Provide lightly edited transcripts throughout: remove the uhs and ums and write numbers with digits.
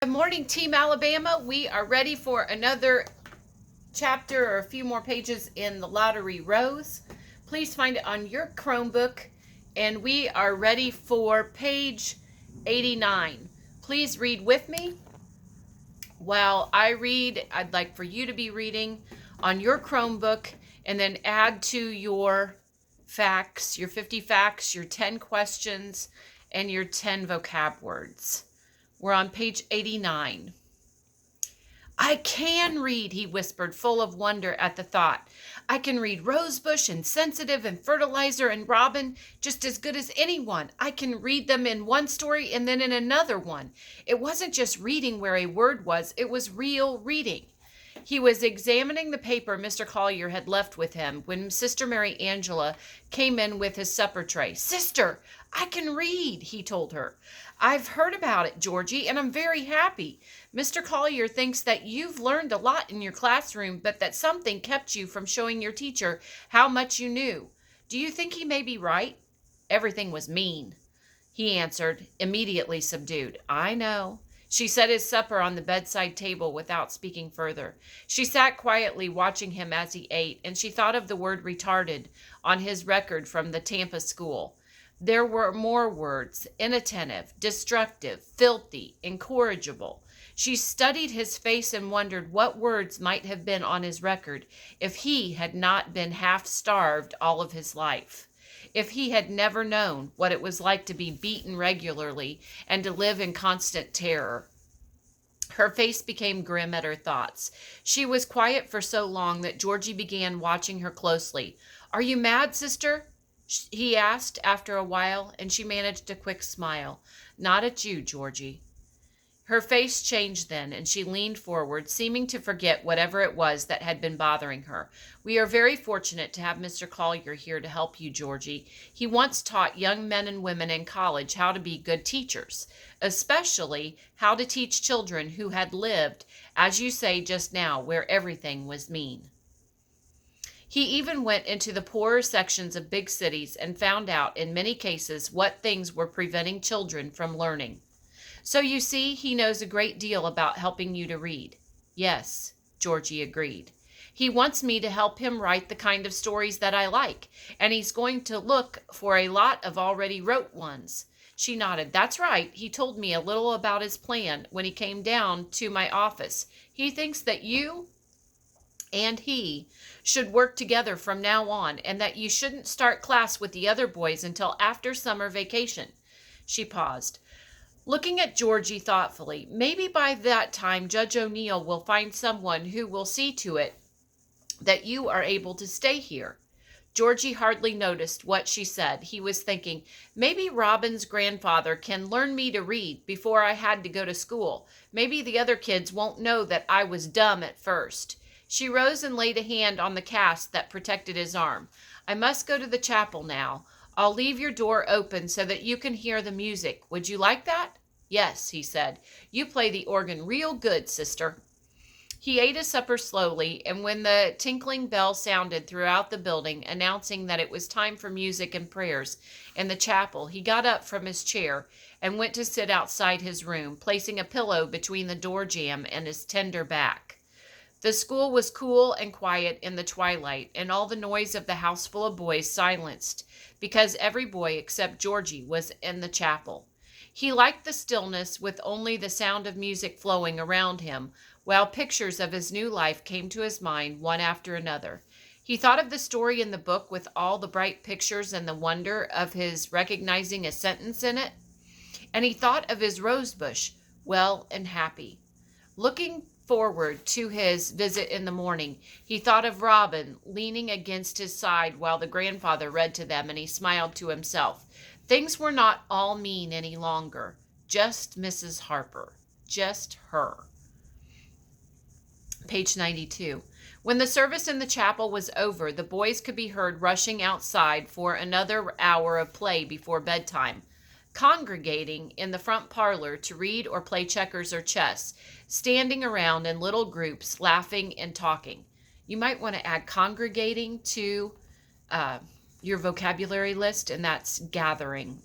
Good morning, Team Alabama. We are ready for another chapter or a few more pages in the Lottery Rose. Please find it on your Chromebook, and we are ready for page 89. Please read with me. While I read, I'd like for you to be reading on your Chromebook and then add to your facts, your 50 facts, your 10 questions, and your 10 vocab words. We're on page 89. I can read, he whispered, full of wonder at the thought. I can read Rosebush and Sensitive and Fertilizer and Robin just as good as anyone. I can read them in one story and then in another one. It wasn't just reading where a word was, it was real reading. He was examining the paper Mr. Collier had left with him when Sister Mary Angela came in with his supper tray. Sister, I can read, he told her. I've heard about it, Georgie, and I'm very happy. Mr. Collier thinks that you've learned a lot in your classroom, but that something kept you from showing your teacher how much you knew. Do you think he may be right? Everything was mean, he answered, immediately subdued. I know. She set his supper on the bedside table without speaking further. She sat quietly watching him as he ate, and she thought of the word retarded on his record from the Tampa school. There were more words: inattentive, destructive, filthy, incorrigible. She studied his face and wondered what words might have been on his record if he had not been half starved all of his life, if he had never known what it was like to be beaten regularly and to live in constant terror. Her face became grim at her thoughts. She was quiet for so long that Georgie began watching her closely. Are you mad, sister? He asked after a while, and she managed a quick smile. Not at you, Georgie. Her face changed then, and she leaned forward, seeming to forget whatever it was that had been bothering her. We are very fortunate to have Mr. Collier here to help you, Georgie. He once taught young men and women in college how to be good teachers, especially how to teach children who had lived, as you say just now, where everything was mean. He even went into the poorer sections of big cities and found out, in many cases, what things were preventing children from learning. So you see, he knows a great deal about helping you to read. Yes, Georgie agreed. He wants me to help him write the kind of stories that I like, and he's going to look for a lot of already wrote ones. She nodded. That's right. He told me a little about his plan when he came down to my office. He thinks that you and he should work together from now on, and that you shouldn't start class with the other boys until after summer vacation. She paused, looking at Georgie thoughtfully. Maybe by that time Judge O'Neill will find someone who will see to it that you are able to stay here. Georgie hardly noticed what she said. He was thinking, maybe Robin's grandfather can learn me to read before I had to go to school. Maybe the other kids won't know that I was dumb at first. She rose and laid a hand on the cast that protected his arm. I must go to the chapel now. I'll leave your door open so that you can hear the music. Would you like that? Yes, he said. You play the organ real good, sister. He ate his supper slowly, and when the tinkling bell sounded throughout the building, announcing that it was time for music and prayers in the chapel, he got up from his chair and went to sit outside his room, placing a pillow between the door jamb and his tender back. The school was cool and quiet in the twilight, and all the noise of the house full of boys silenced, because every boy except Georgie was in the chapel. He liked the stillness, with only the sound of music flowing around him, while pictures of his new life came to his mind one after another. He thought of the story in the book with all the bright pictures and the wonder of his recognizing a sentence in it, and he thought of his rosebush, well and happy. Looking forward to his visit in the morning, he thought of Robin leaning against his side while the grandfather read to them, and he smiled to himself. Things were not all mean any longer. Just Mrs. Harper. Just her. Page 92. When the service in the chapel was over, the boys could be heard rushing outside for another hour of play before bedtime, congregating in the front parlor to read or play checkers or chess, standing around in little groups, laughing and talking. You might want to add congregating to your vocabulary list, and that's gathering.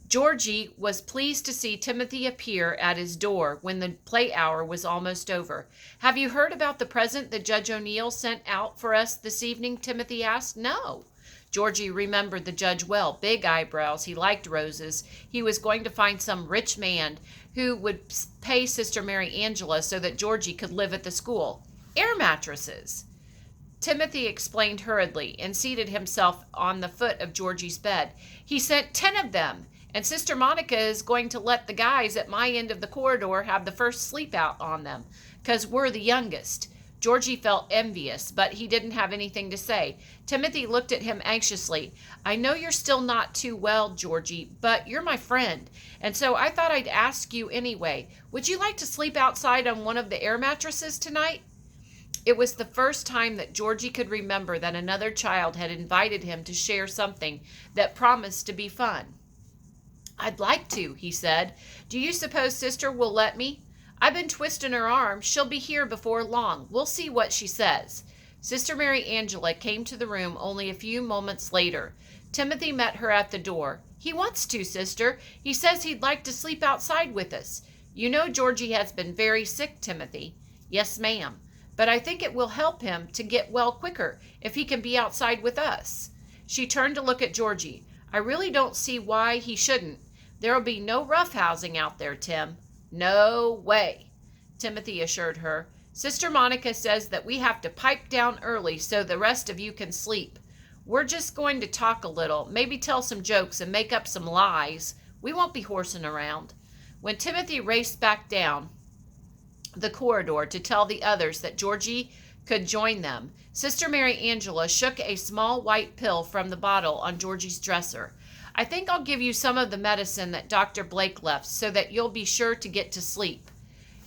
Georgie was pleased to see Timothy appear at his door when the play hour was almost over. "Have you heard about the present that Judge O'Neill sent out for us this evening?" Timothy asked. "No." Georgie remembered the judge well. Big eyebrows. He liked roses. He was going to find some rich man who would pay Sister Mary Angela so that Georgie could live at the school. Air mattresses. Timothy explained hurriedly and seated himself on the foot of Georgie's bed. "He sent 10 of them. And Sister Monica is going to let the guys at my end of the corridor have the first sleep out on them, 'cause we're the youngest." Georgie felt envious, but he didn't have anything to say. Timothy looked at him anxiously. "I know you're still not too well, Georgie, but you're my friend, and so I thought I'd ask you anyway. Would you like to sleep outside on one of the air mattresses tonight?" It was the first time that Georgie could remember that another child had invited him to share something that promised to be fun. "I'd like to," he said. "Do you suppose Sister will let me? I've been twisting her arm. She'll be here before long. We'll see what she says." Sister Mary Angela came to the room only a few moments later. Timothy met her at the door. "He wants to, Sister. He says he'd like to sleep outside with us. You know Georgie has been very sick, Timothy." "Yes, ma'am. But I think it will help him to get well quicker if he can be outside with us." She turned to look at Georgie. "I really don't see why he shouldn't. There'll be no roughhousing out there, Tim." "No way," Timothy assured her. "Sister Monica says that we have to pipe down early so the rest of you can sleep. We're just going to talk a little, maybe tell some jokes and make up some lies. We won't be horsing around." When Timothy raced back down the corridor to tell the others that Georgie could join them, Sister Mary Angela shook a small white pill from the bottle on Georgie's dresser. "I think I'll give you some of the medicine that Dr. Blake left so that you'll be sure to get to sleep.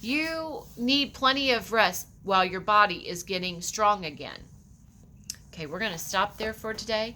You need plenty of rest while your body is getting strong again." Okay, we're going to stop there for today.